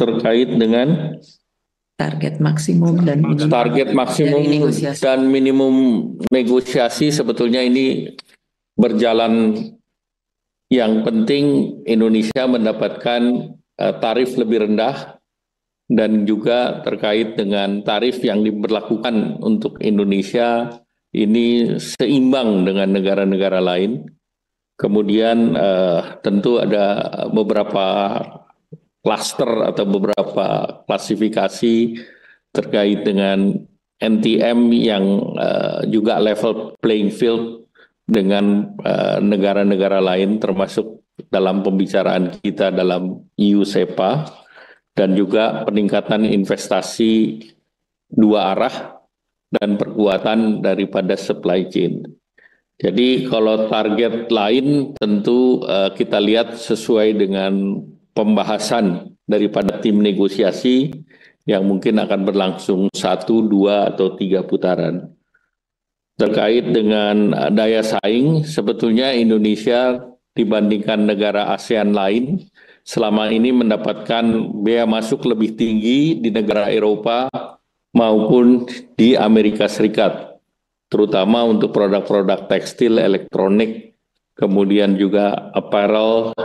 terkait dengan target maksimum dan minimum negosiasi. Sebetulnya ini berjalan. Yang penting Indonesia mendapatkan tarif lebih rendah dan juga terkait dengan tarif yang diberlakukan untuk Indonesia ini seimbang dengan negara-negara lain. Kemudian tentu ada beberapa klaster atau beberapa klasifikasi terkait dengan NTM yang juga level playing field dengan negara-negara lain, termasuk dalam pembicaraan kita dalam EU-SEPA, dan juga peningkatan investasi dua arah dan perkuatan daripada supply chain. Jadi kalau target lain tentu kita lihat sesuai dengan pembahasan daripada tim negosiasi yang mungkin akan berlangsung 1, 2, atau 3 putaran. Terkait dengan daya saing, sebetulnya Indonesia dibandingkan negara ASEAN lain selama ini mendapatkan bea masuk lebih tinggi di negara Eropa maupun di Amerika Serikat, terutama untuk produk-produk tekstil, elektronik, kemudian juga apparel,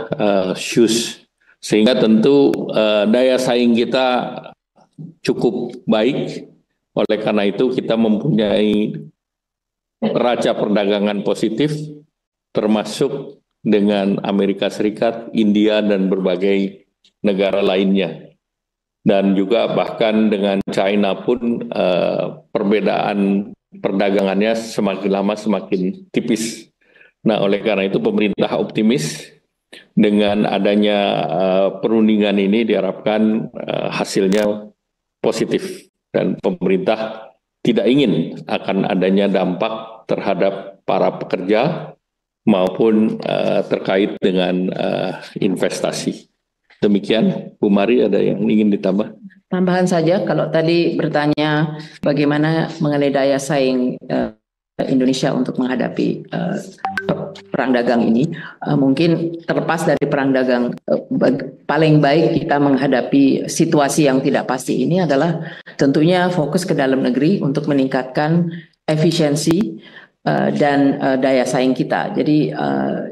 shoes. Sehingga tentu daya saing kita cukup baik, oleh karena itu kita mempunyai neraca perdagangan positif, termasuk dengan Amerika Serikat, India, dan berbagai negara lainnya. Dan juga bahkan dengan China pun perbedaan perdagangannya semakin lama semakin tipis. Nah, oleh karena itu pemerintah optimis dengan adanya perundingan ini diharapkan hasilnya positif dan pemerintah tidak ingin akan adanya dampak terhadap para pekerja maupun terkait dengan investasi. Demikian, Bu Mari, ada yang ingin ditambah? Tambahan saja, kalau tadi bertanya bagaimana mengenai daya saing Indonesia untuk menghadapi perang dagang ini, mungkin terlepas dari perang dagang, paling baik kita menghadapi situasi yang tidak pasti ini adalah tentunya fokus ke dalam negeri untuk meningkatkan efisiensi dan daya saing kita. Jadi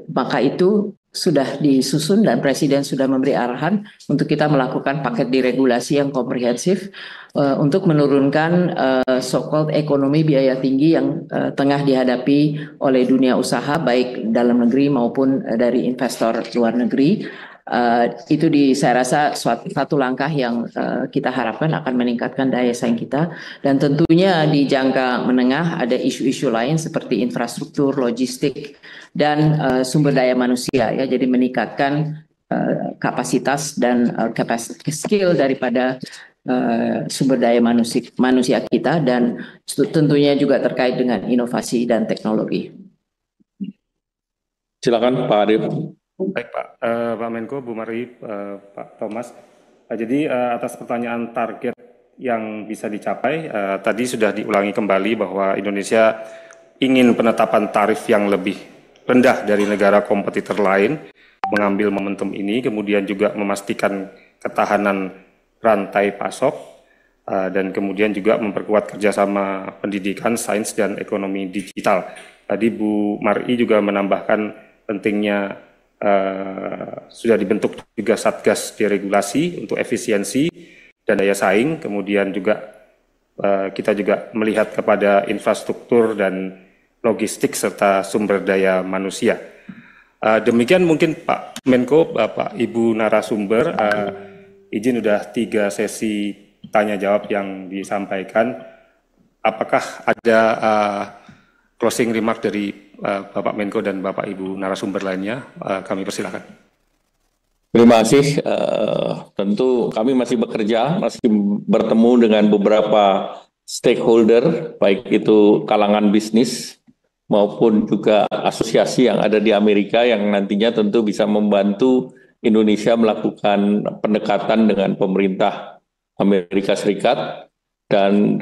maka itu sudah disusun dan Presiden sudah memberi arahan untuk kita melakukan paket deregulasi yang komprehensif untuk menurunkan so-called ekonomi biaya tinggi yang tengah dihadapi oleh dunia usaha baik dalam negeri maupun dari investor luar negeri. Itu saya rasa satu langkah yang kita harapkan akan meningkatkan daya saing kita, dan tentunya di jangka menengah ada isu-isu lain seperti infrastruktur, logistik, dan sumber daya manusia ya, jadi meningkatkan kapasitas dan skill daripada sumber daya manusia kita, dan tentunya juga terkait dengan inovasi dan teknologi. Silakan Pak Arif. Baik Pak, Pak Menko, Bu Mari, Pak Thomas. Jadi atas pertanyaan target yang bisa dicapai, tadi sudah diulangi kembali bahwa Indonesia ingin penetapan tarif yang lebih rendah dari negara kompetitor lain, mengambil momentum ini, kemudian juga memastikan ketahanan rantai pasok, dan kemudian juga memperkuat kerjasama pendidikan, sains, dan ekonomi digital. Tadi Bu Mari juga menambahkan pentingnya sudah dibentuk juga Satgas Deregulasi untuk efisiensi dan daya saing, kemudian juga kita juga melihat kepada infrastruktur dan logistik serta sumber daya manusia. Demikian mungkin Pak Menko, Bapak Ibu narasumber, izin sudah 3 sesi tanya jawab yang disampaikan. Apakah ada closing remark dari Bapak Menko dan Bapak Ibu narasumber lainnya? Kami persilakan. Terima kasih. Tentu kami masih bekerja, masih bertemu dengan beberapa stakeholder, baik itu kalangan bisnis maupun juga asosiasi yang ada di Amerika yang nantinya tentu bisa membantu Indonesia melakukan pendekatan dengan pemerintah Amerika Serikat. Dan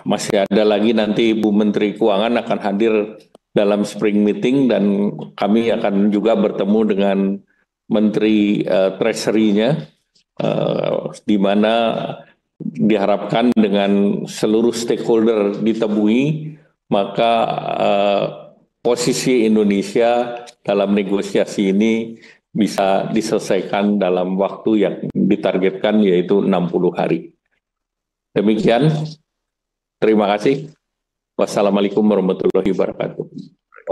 masih ada lagi nanti Bu Menteri Keuangan akan hadir dalam spring meeting, dan kami akan juga bertemu dengan Menteri Treasury-nya di mana diharapkan dengan seluruh stakeholder ditemui, maka posisi Indonesia dalam negosiasi ini bisa diselesaikan dalam waktu yang ditargetkan, yaitu 60 hari. Demikian, terima kasih. Wassalamualaikum warahmatullahi wabarakatuh.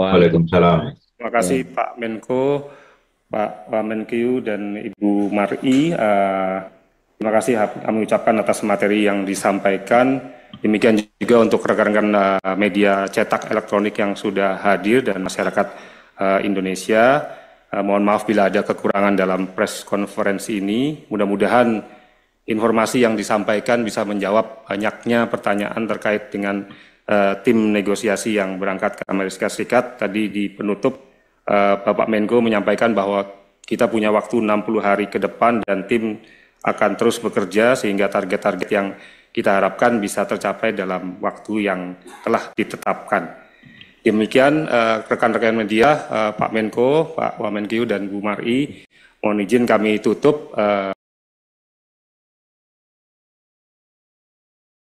Waalaikumsalam. Terima kasih Pak Menko, Pak Wamenkeu, dan Ibu Mar'i. Terima kasih kami ucapkan atas materi yang disampaikan. Demikian juga untuk rekan-rekan media cetak elektronik yang sudah hadir dan masyarakat Indonesia. Mohon maaf bila ada kekurangan dalam press conference ini. Mudah-mudahan informasi yang disampaikan bisa menjawab banyaknya pertanyaan terkait dengan tim negosiasi yang berangkat ke Amerika Serikat. Tadi di penutup Bapak Menko menyampaikan bahwa kita punya waktu 60 hari ke depan dan tim akan terus bekerja sehingga target-target yang kita harapkan bisa tercapai dalam waktu yang telah ditetapkan. Demikian rekan-rekan media, Pak Menko, Pak Wamenkeu, dan Bu Mar'i, mohon izin kami tutup